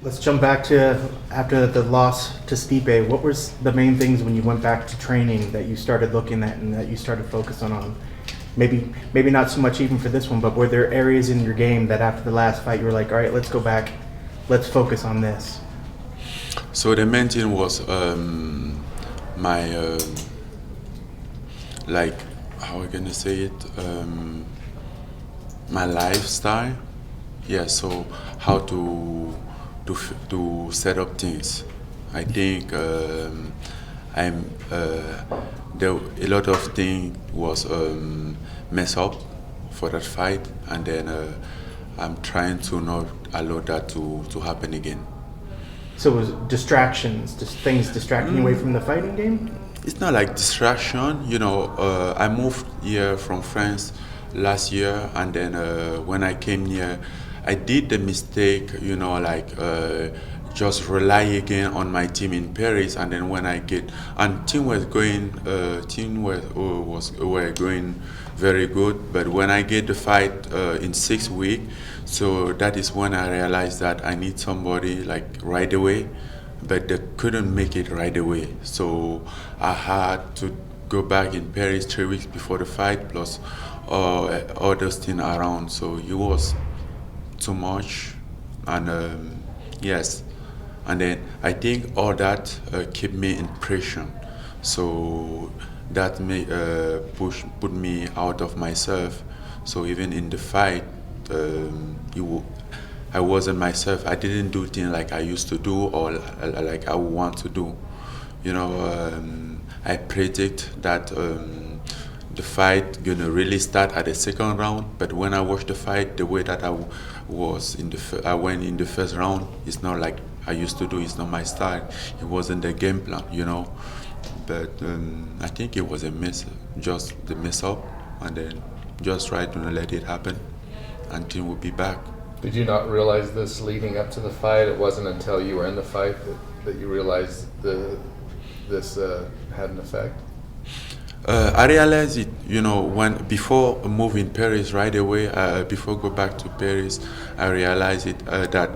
Let's jump back to after the loss to Stipe. What was the main things when you went back to training that you started looking at and that you started focusing on? Maybe not so much even for this one, but were there areas in your game that after the last fight you were like, all right, let's go back, let's focus on this? So the main thing was my like, how am I gonna say it? My lifestyle. Yeah. So how to set up things. I think I'm there a lot of things was mess up for that fight, and then I'm trying to not allow that to happen again. So it was distractions, just things distracting you away from the fighting game? It's not like distraction, you know. I moved here from France last year, and then when I came here, I did the mistake, you know, like just rely again on my team in Paris, and then when I get and team were going very good, but when I get the fight in 6 weeks, so that is when I realized that I need somebody like right away, but they couldn't make it right away. So I had to go back in Paris 3 weeks before the fight, plus all those things around. So it was too much, and yes, and then I think all that kept me in pressure. So that may put me out of myself. So even in the fight, I wasn't myself. I didn't do things like I used to do or like I would want to do. You know, I predict that the fight gonna really start at the second round. But when I watched the fight, the way that I went in the first round, it's not like I used to do. It's not my style. It wasn't the game plan, you know. But I think it was just the mess up, and then just try to not let it happen until we'll be back. Did you not realize this leading up to the fight? It wasn't until you were in the fight that you realized this had an effect? I realized it, you know, when before moving Paris right away, before go back to Paris, I realized it that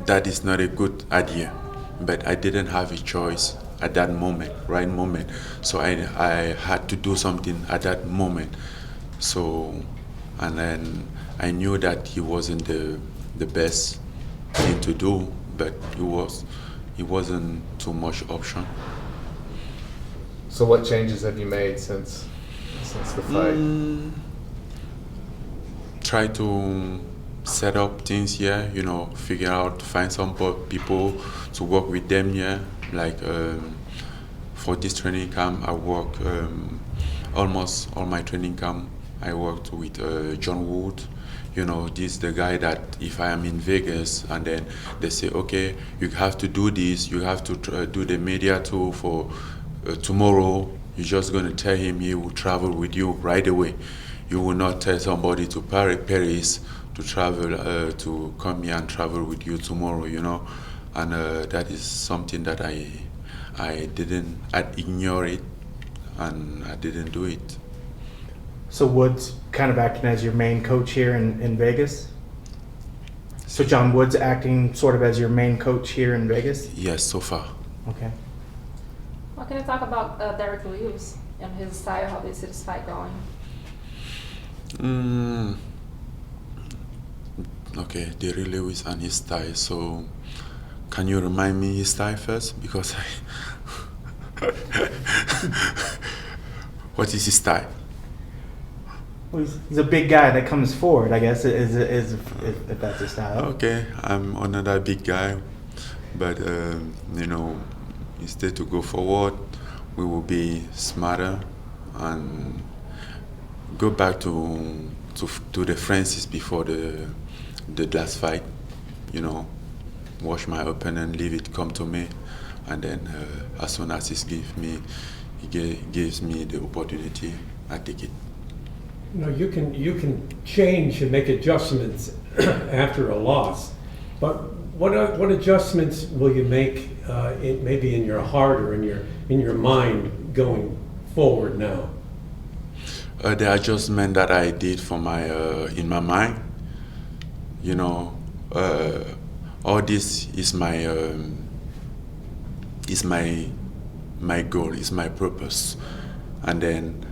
that is not a good idea. But I didn't have a choice at that moment, right moment. So I had to do something at that moment. So, and then I knew that he wasn't the best thing to do, but it wasn't too much option. So what changes have you made since the fight? Try to set up things here, you know, figure out, find some people to work with them here. Like for this training camp, I work almost all my training camp. I worked with John Wood. You know, this is the guy that if I am in Vegas and then they say, okay, you have to do this, you have to do the media tour for tomorrow, you're just going to tell him he will travel with you right away. You will not tell somebody to Paris to travel, to come here and travel with you tomorrow, you know. And that is something that I ignored it, and I didn't do it. So Woods kind of acting as your main coach here in Vegas? So John Woods acting sort of as your main coach here in Vegas? Yes, so far. Okay. Well, can you talk about Derek Lewis and his style? How do you see this fight going? Okay, Derek Lewis and his style. So, can you remind me his style first? Because what is his style? Well, he's a big guy that comes forward, I guess, is if that's his style. Okay, I'm another big guy, but you know, instead to go forward, we will be smarter and go back to the Francis before the last fight. You know, watch my opponent, leave it come to me, and then as soon as he gives me the opportunity, I take it. You know, you can change and make adjustments after a loss, but what adjustments will you make maybe in your heart or in your mind going forward now? The adjustment that I did for my in my mind, you know, all this is my goal, is my purpose. And then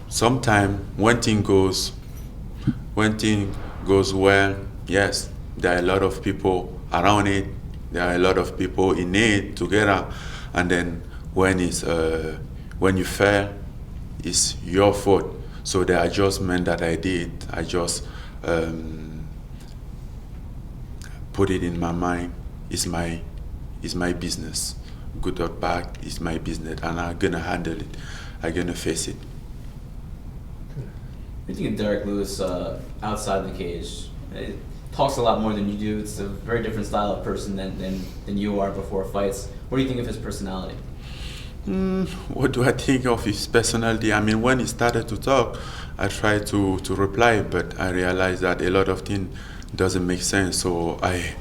sometime when thing goes well, yes, there are a lot of people around it, there are a lot of people in it together, and then when you fail, it's your fault. So the adjustment that I did, I just put it in my mind, it's my business. Good or bad, it's my business, and I'm gonna handle it. I'm gonna face it. What do you think of Derek Lewis outside the cage? It talks a lot more than you do. It's a very different style of person than you are before fights. What do you think of his personality? What do I think of his personality? I mean, when he started to talk, I tried to reply, but I realized that a lot of things doesn't make sense. So I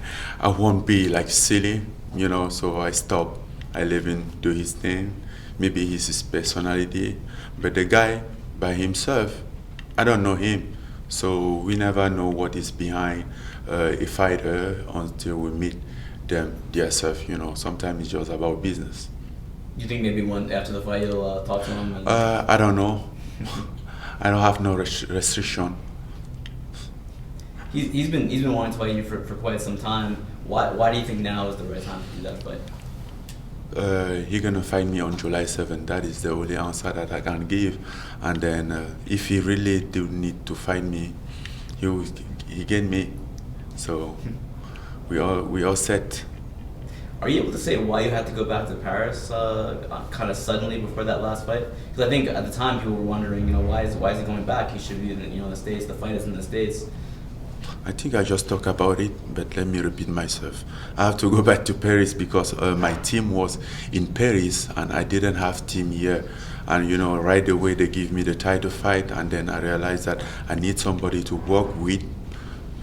won't be like silly, you know. So I stopped. I let him do his thing. Maybe it's his personality, but the guy by himself, I don't know him. So we never know what is behind a fighter until we meet them themselves. You know, sometimes it's just about business. Do you think maybe after the fight you'll talk to him? I don't know. I don't have no restriction. He's been wanting to fight you for quite some time. Why do you think now is the right time to do that fight? He's gonna fight me on July 7th. That is the only answer that I can give. And then if he really do need to fight me, he get me. So we all set. Are you able to say why you had to go back to Paris kind of suddenly before that last fight? Because I think at the time people were wondering, you know, why is he going back? He should be in the States. The fight is in the States. I think I just talked about it, but let me repeat myself. I have to go back to Paris because my team was in Paris and I didn't have team here. And you know, right away they give me the title fight, and then I realized that I need somebody to work with,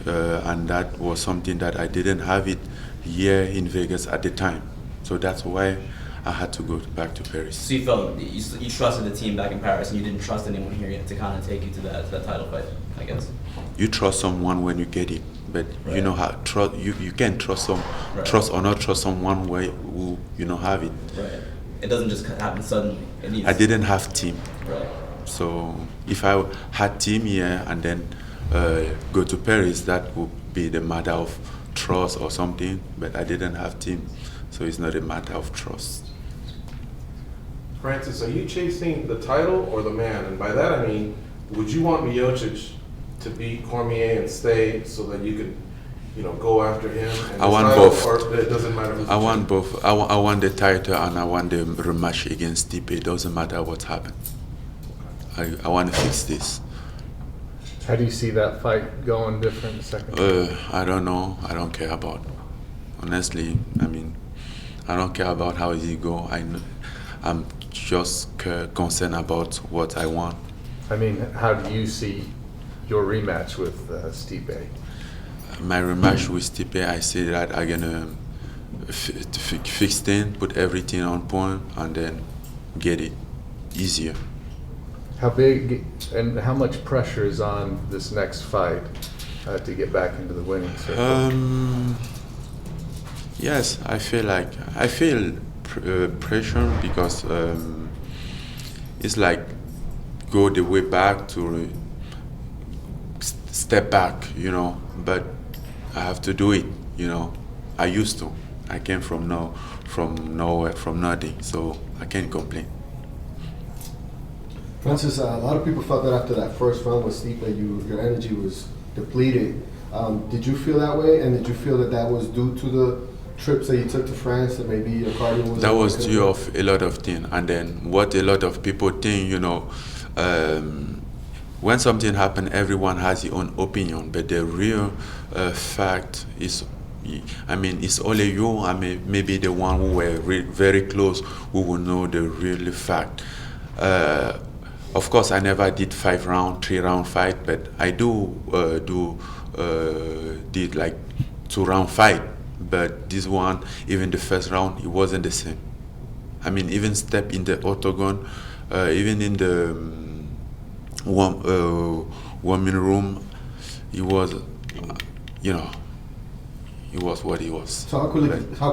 and that was something that I didn't have it here in Vegas at the time. So that's why I had to go back to Paris. So you felt you trusted the team back in Paris, and you didn't trust anyone here yet to kind of take you to that title fight, I guess. You trust someone when you get it, but Right. you know how you can't trust Right. trust or not trust someone who you know have it. Right. It doesn't just happen suddenly. It needs. I didn't have team, Right. so if I had team here and then go to Paris, that would be the matter of trust or something. But I didn't have team, so it's not a matter of trust. Francis, are you chasing the title or the man? And by that I mean, would you want Miocic to beat Cormier and stay so that you could, you know, go after him? And I want title, both. Or it doesn't matter who's I the want champion? both. I want the title and I want the rematch against Stipe. It doesn't matter what happened. I want to fix this. How do you see that fight going different the second time? I don't know. I don't care about. Honestly, I mean, I don't care about how it go. I'm just concerned about what I want. I mean, how do you see your rematch with Stipe? My rematch with Stipe, I say that I'm gonna fix things, put everything on point, and then get it easier. How big and how much pressure is on this next fight to get back into the winning circle? Yes, I feel pressure because it's like go the way back to step back, you know. But I have to do it, you know. I used to. I came from nowhere, from nothing, so I can't complain. Francis, a lot of people felt that after that first round with Stipe, your energy was depleted. Did you feel that way, and did you feel that was due to the trips that you took to France, and maybe your cardio was? That was due of a lot of things, and then what a lot of people think, you know, when something happens, everyone has their own opinion, but the real fact is, I mean, it's only you. I mean, maybe the one who were very close who will know the real fact. Of course, I never did 5-round, 3-round fight, but I did like 2-round fight. But this one, even the first round, it wasn't the same. I mean, even step in the octagon, even in the warming room, it was you know, he was what he was. So how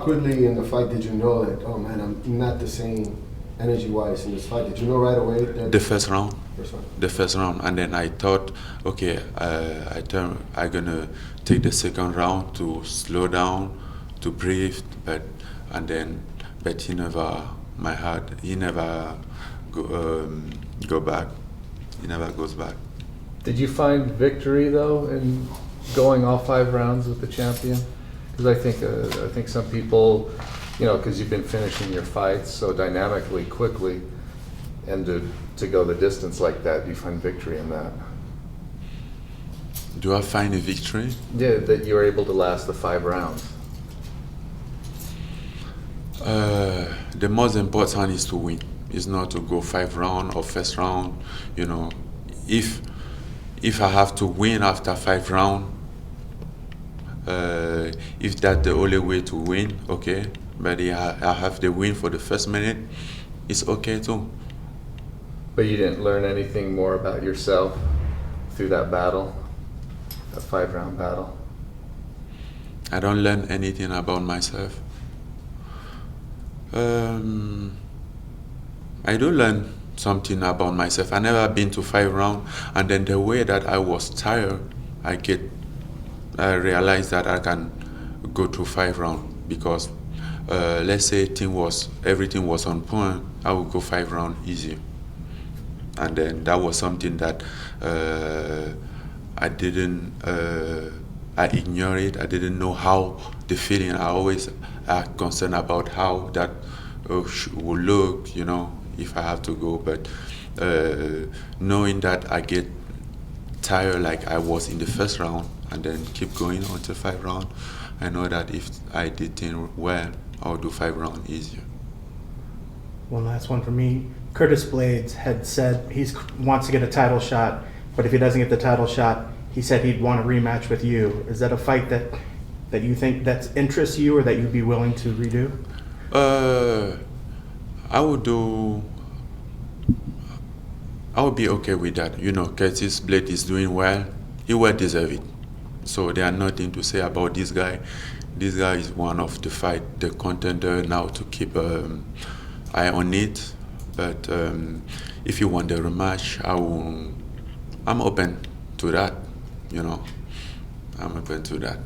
quickly in the fight did you know that, oh man, I'm not the same energy-wise in this fight? Did you know right away that? The first round. First round. The first round, and then I thought, okay, I'm gonna take the second round to slow down, to breathe, but he never, my heart, he never go back. He never goes back. Did you find victory though in going all 5 rounds with the champion? Because I think some people, you know, because you've been finishing your fights so dynamically, quickly, and to go the distance like that, do you find victory in that? Do I find a victory? Yeah, that you're able to last the 5 rounds. The most important is to win. It's not to go 5 rounds or first round. You know, if I have to win after 5 rounds, if that's the only way to win, okay. But I have the win for the first minute, it's okay too. But you didn't learn anything more about yourself through that battle, that 5-round battle? I don't learn anything about myself. I do learn something about myself. I never been to 5 rounds, and then the way that I was tired, I realized that I can go to 5 rounds because let's say everything was on point, I would go 5 rounds easy. And then that was something that I didn't, I ignored it. I didn't know how the feeling. I always are concerned about how that will look, you know, if I have to go. But knowing that I get tired like I was in the first round and then keep going until 5 rounds, I know that if I did things well, I'll do 5 rounds easier. One last one for me. Curtis Blades had said he wants to get a title shot, but if he doesn't get the title shot, he said he'd want a rematch with you. Is that a fight that you think that interests you or that you'd be willing to redo? I would be okay with that. You know, Curtis Blades is doing well. He will deserve it. So there are nothing to say about this guy. This guy is one of the contender now to keep eye on it. But if you want the rematch, I'm open to that. You know, I'm open to that.